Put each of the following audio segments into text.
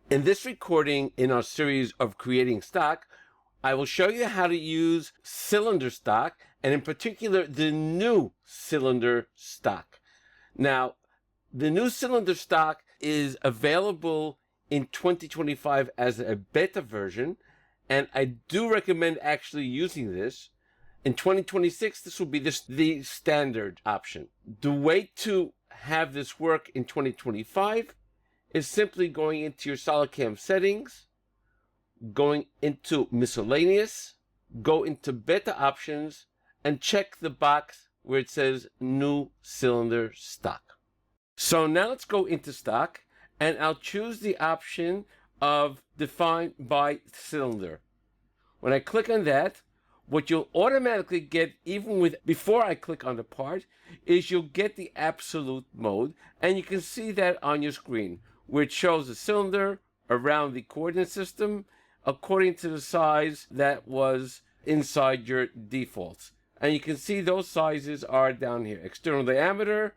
In this recording in our series of creating stock, I will show you how to use cylinder stock, and in particular, the new cylinder stock. Now, the new cylinder stock is available in 2025 as a beta version, and I do recommend actually using this. In 2026, this will be the standard option. The way to have this work in 2025 is simply going into your SolidCAM settings, going into miscellaneous, go into beta options, and check the box where it says new cylinder stock. So now let's go into stock, and I'll choose the option of define by cylinder. When I click on that, what you'll automatically get, even with before I click on the part, is you'll get the absolute mode, and you can see that on your screen, where it shows the cylinder around the coordinate system according to the size that was inside your defaults. And you can see those sizes are down here, external diameter,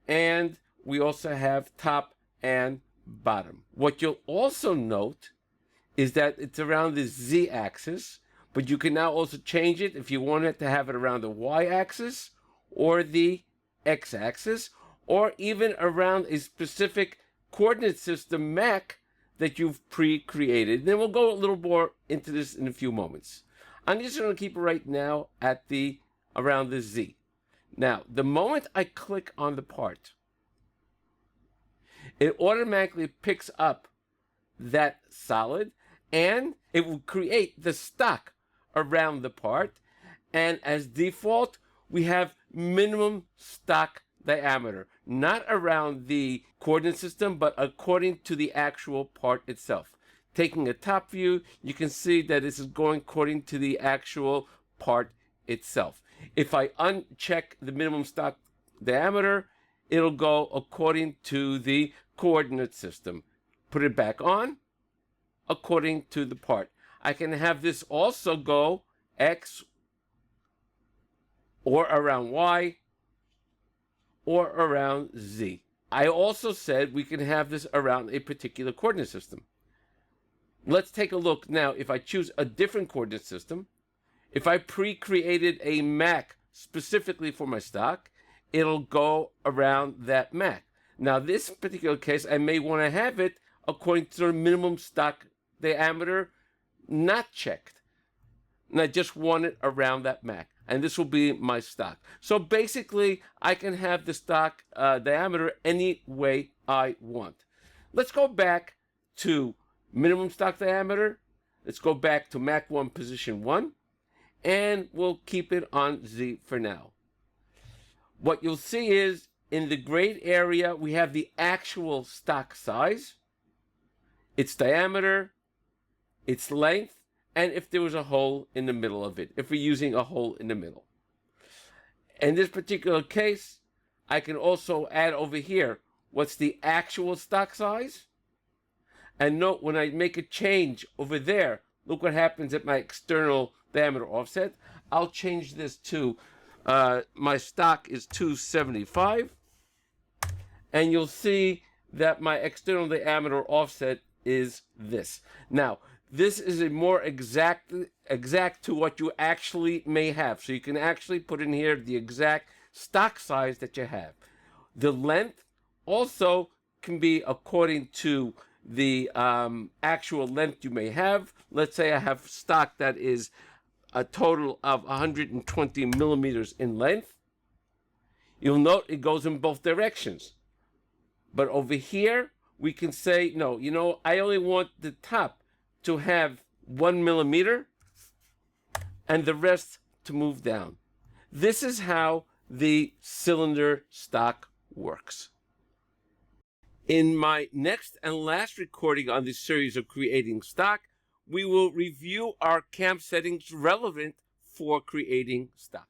and we also have top and bottom. What you'll also note is that it's around the Z-axis, but you can now also change it if you wanted to have it around the Y-axis or the X-axis, or even around a specific coordinate system MAC that you've pre-created. Then we'll go a little more into this in a few moments. I'm just going to keep it right now at around the Z. Now, the moment I click on the part, it automatically picks up that solid, and it will create the stock around the part. And as default, we have minimum stock diameter, not around the coordinate system, but according to the actual part itself. Taking a top view, you can see that this is going according to the actual part itself. If I uncheck the minimum stock diameter, it'll go according to the coordinate system. Put it back on according to the part. I can have this also go X or around Y or around Z. I also said we can have this around a particular coordinate system. Let's take a look now. If I choose a different coordinate system, if I pre-created a MAC specifically for my stock, it'll go around that MAC. Now, this particular case, I may want to have it according to the minimum stock diameter, not checked. And I just want it around that MAC. And this will be my stock. So basically, I can have the stock diameter any way I want. Let's go back to minimum stock diameter. Let's go back to MAC 1 position 1. And we'll keep it on Z for now. What you'll see is in the grayed area, we have the actual stock size, its diameter, its length, and if there was a hole in the middle of it, if we're using a hole in the middle. In this particular case, I can also add over here what's the actual stock size. And note when I make a change over there, look what happens at my external diameter offset. I'll change this to, my stock is 275. And you'll see that my external diameter offset is this. Now, this is a more exact to what you actually may have. So you can actually put in here the exact stock size that you have. The length also can be according to the actual length you may have. Let's say I have stock that is a total of 120 millimeters in length. You'll note it goes in both directions. But over here, we can say, no, I only want the top to have 1 millimeter and the rest to move down. This is how the cylinder stock works. In my next and last recording on this series of creating stock, we will review our CAM settings relevant for creating stock.